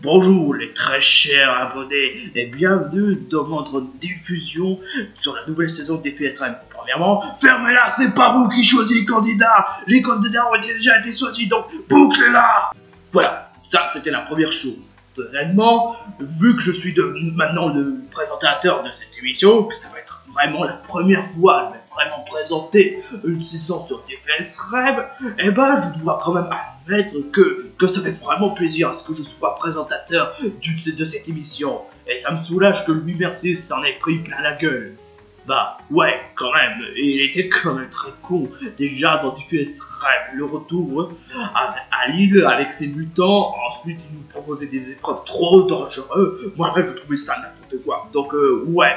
Bonjour les très chers abonnés et bienvenue dans votre diffusion sur la nouvelle saison de Défi Extrême. Premièrement, fermez-la, c'est pas vous qui choisissez les candidats ont déjà été choisis, donc bouclez-la. Voilà, ça c'était la première chose. Deuxièmement, vu que je suis maintenant le présentateur de cette émission, que ça va être vraiment la première fois que je vais vraiment présenter une saison sur Défi Extrême, et ben je dois quand même admettre que ça fait vraiment plaisir à ce que je sois présentateur de cette émission. Et ça me soulage que Louis Mercier s'en ait pris plein la gueule. Bah ouais, quand même, il était quand même très con. Déjà dans Défi Extrême, le retour à Lille avec ses mutants, ensuite il nous proposait des épreuves trop dangereuses. Moi-même je trouvais ça n'importe quoi. Donc ouais,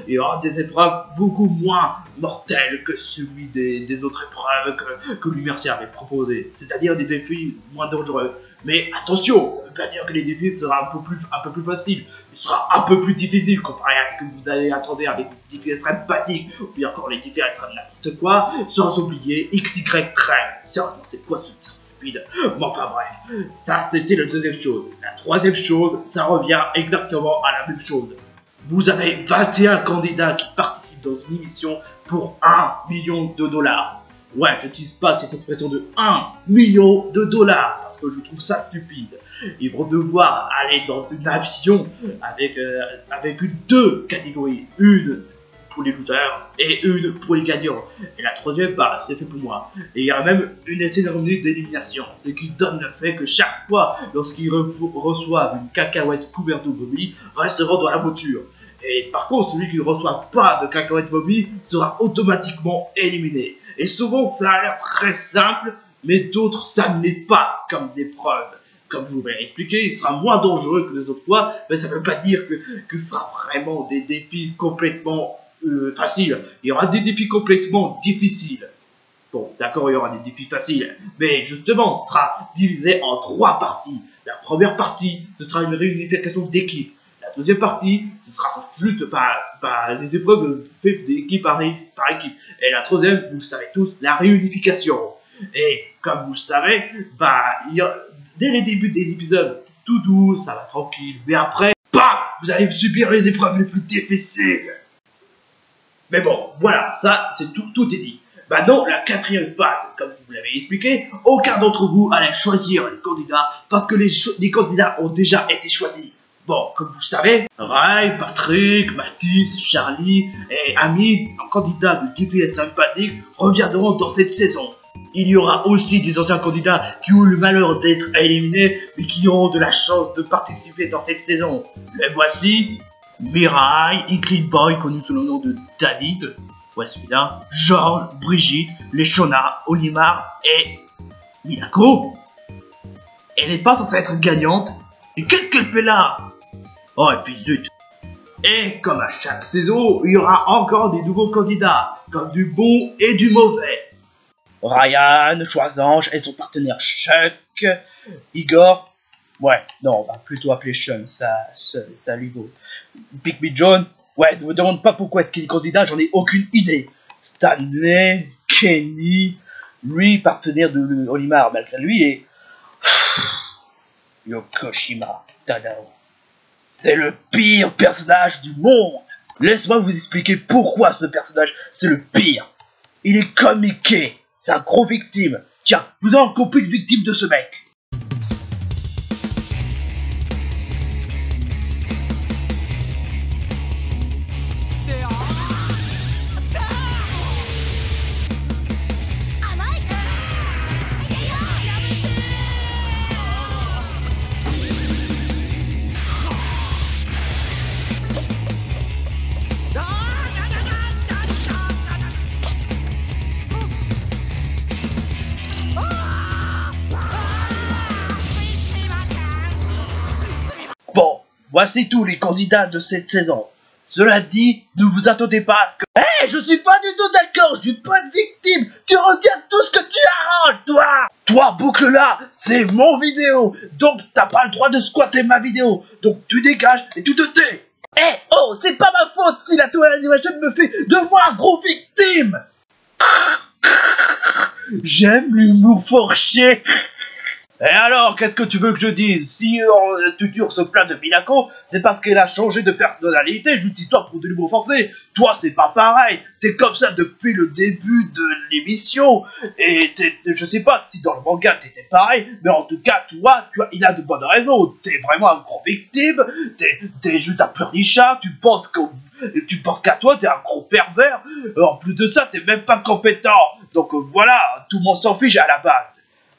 il y aura des épreuves beaucoup moins mortelles que celui des autres épreuves que Louis Mercier avait proposé. C'est-à-dire des défis moins dangereux. Mais attention, ça veut pas dire que les défis seront un peu plus faciles. Il sera un peu plus difficile comparé à ce que vous allez attendre avec les défis extrêmes basiques, ou bien encore les défis extrêmes n'importe quoi, sans oublier XY Train. Sérieusement, c'est quoi ce stupide? Bon, enfin bref, ça c'était la deuxième chose. La troisième chose, ça revient exactement à la même chose. Vous avez 21 candidats qui participent dans une émission pour 1 million de dollars. Ouais, je n'utilise pas cette expression de 1 million de dollars parce que je trouve ça stupide. Ils vont devoir aller dans une avion avec deux catégories. Une pour les looters et une pour les gagnants. Et la troisième, bah, c'est fait pour moi. Et il y a même une cérémonie d'élimination. Ce qui donne le fait que chaque fois, lorsqu'ils reçoivent une cacahuète couverte de vomi, resteront dans la voiture. Et par contre, celui qui ne reçoit pas de cacahuète vomi sera automatiquement éliminé. Et souvent, ça a l'air très simple, mais d'autres, ça ne l'est pas comme des preuves. Comme je vous l'ai expliqué, il sera moins dangereux que les autres fois, mais ça ne veut pas dire que ce sera vraiment des défis complètement faciles. Il y aura des défis complètement difficiles. Bon, d'accord, il y aura des défis faciles, mais justement, ce sera divisé en 3 parties. La première partie, ce sera une réunification d'équipe. La deuxième partie, ce sera juste les épreuves faites d'équipe par équipe. Et la troisième, vous le savez tous, la réunification. Et comme vous le savez, dès les débuts des épisodes, tout doux, ça va tranquille. Mais après, bam, vous allez subir les épreuves les plus difficiles. Mais bon, voilà, ça, c'est tout est dit. Maintenant, la quatrième phase, comme je vous l'avais expliqué, aucun d'entre vous allait choisir les candidats parce que les candidats ont déjà été choisis. Bon, comme vous le savez, Ray, Patrick, Mathis, Charlie et Ami, un candidat de Défi Extrême Panic, reviendront dans cette saison. Il y aura aussi des anciens candidats qui ont eu le malheur d'être éliminés, mais qui auront de la chance de participer dans cette saison. Les voici: Mirai, Ingrid Boy, connu sous le nom de David, ouais celui-là, Georges, Brigitte, Leshona, Olimar et Milako. Elle n'est pas censée être gagnante. Et qu'est-ce qu'elle fait là? Oh, et puis zut. Et comme à chaque saison, il y aura encore des nouveaux candidats, comme du bon et du mauvais. Ryan, Choisange et son partenaire Chuck, Igor, ouais, non, on va plutôt appeler Sean, ça lui vaut. Pygmy John, ouais, ne me demande pas pourquoi est-ce qu'il est candidat, j'en ai aucune idée. Stanley, Kenny, lui, partenaire de Olimar, malgré lui, et Yokoshima Tadao. C'est le pire personnage du monde. Laisse-moi vous expliquer pourquoi ce personnage, c'est le pire. Il est comme Mickey. C'est un gros victime. Tiens, vous avez encore plus de victimes de ce mec. Bon, voici tous les candidats de cette saison. Cela dit, ne vous attendez pas à ce que... Hé, je suis pas du tout d'accord, je suis pas une victime. Tu retiens tout ce que tu arranges, toi. Toi, boucle-là, c'est mon vidéo. Donc, t'as pas le droit de squatter ma vidéo. Donc, tu dégages et tu te tais. Hé, oh, c'est pas ma faute si la Toei Animation me fait de moi un gros victime. J'aime l'humour forché. Et alors, qu'est-ce que tu veux que je dise? Si Tutur se plaint de Minako, c'est parce qu'elle a changé de personnalité, juste histoire pour de nouveau forcer. Toi, c'est pas pareil. T'es comme ça depuis le début de l'émission. Et je sais pas si dans le manga t'étais pareil, mais en tout cas, toi, il a de bonnes raisons. T'es vraiment un gros victime. T'es juste un pleurnichat. Tu penses qu'à toi, t'es un gros pervers. En plus de ça, t'es même pas compétent. Donc voilà, tout le monde s'en fiche à la base.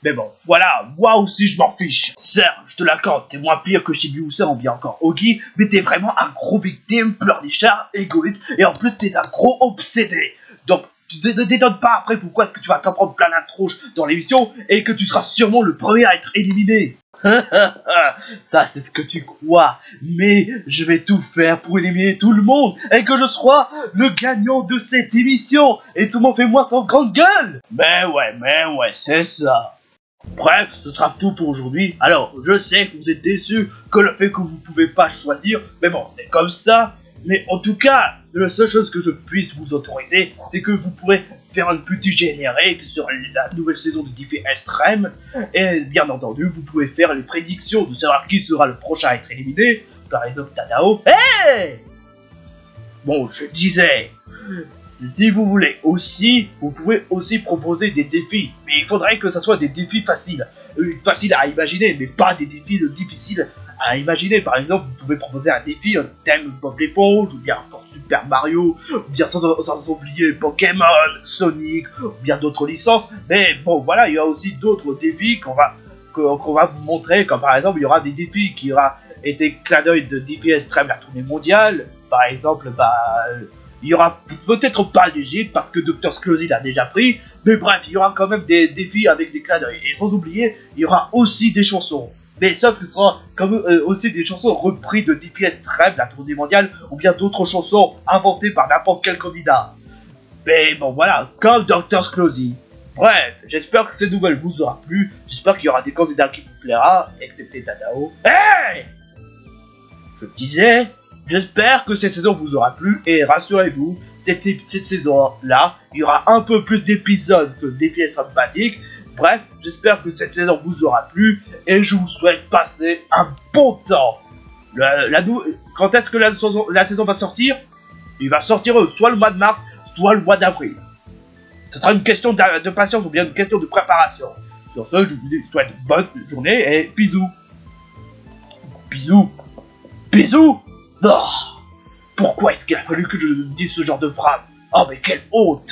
Mais bon, voilà, moi aussi je m'en fiche. Certes, je te l'accorde, t'es moins pire que Shibuya ou bien encore Ogi, mais t'es vraiment un gros victime, pleurnichard, égoïste, et en plus t'es un gros obsédé. Donc, ne t'étonne pas après pourquoi est-ce que tu vas t'en prendre plein la tronche dans l'émission, et que tu seras sûrement le premier à être éliminé. Ça c'est ce que tu crois, mais je vais tout faire pour éliminer tout le monde, et que je sois le gagnant de cette émission, et tout le monde fait moi sans grande gueule. Mais ouais, c'est ça. Bref, ce sera tout pour aujourd'hui. Alors, je sais que vous êtes déçus que le fait que vous ne pouvez pas choisir, mais bon, c'est comme ça. Mais en tout cas, la seule chose que je puisse vous autoriser, c'est que vous pourrez faire un petit générique sur la nouvelle saison de Diffie Extreme. Et bien entendu, vous pouvez faire les prédictions de savoir qui sera le prochain à être éliminé. Par exemple, Tadao. Hey! Bon, je disais... Si vous voulez aussi, vous pouvez aussi proposer des défis, mais il faudrait que ce soit des défis faciles à imaginer, mais pas des défis difficiles à imaginer. Par exemple, vous pouvez proposer un défi, un thème Bob l'éponge, ou bien encore Super Mario, ou bien sans oublier Pokémon, Sonic, ou bien d'autres licences. Mais bon, voilà, il y a aussi d'autres défis qu'on va vous montrer, comme par exemple, il y aura des défis qui aura été clin d'œil de Diffie Extreme, la tournée mondiale. Par exemple, il y aura peut-être pas l'Égypte parce que Dr. Sclosy l'a déjà pris, mais bref, il y aura quand même des défis avec des clins d'œil. Et sans oublier, il y aura aussi des chansons. Mais sauf que ce sera comme aussi des chansons reprises de Diffie Extreme, la tournée mondiale, ou bien d'autres chansons inventées par n'importe quel candidat. Mais bon voilà, comme Dr. Sclosy. Bref, j'espère que cette nouvelle vous aura plu, j'espère qu'il y aura des candidats qui vous plaira, excepté Tadao. Hey! Je disais... J'espère que cette saison vous aura plu et rassurez-vous, cette saison-là, il y aura un peu plus d'épisodes que Diffie Extreme Fatigue. Bref, j'espère que cette saison vous aura plu et je vous souhaite passer un bon temps. Quand est-ce que la saison va sortir? Il va sortir soit le mois de mars, soit le mois d'avril. Ce sera une question de patience ou bien une question de préparation. Sur ce, je vous souhaite bonne journée et bisous. Bisous. Bisous. Oh, pourquoi est-ce qu'il a fallu que je dise ce genre de phrase? Oh mais quelle honte!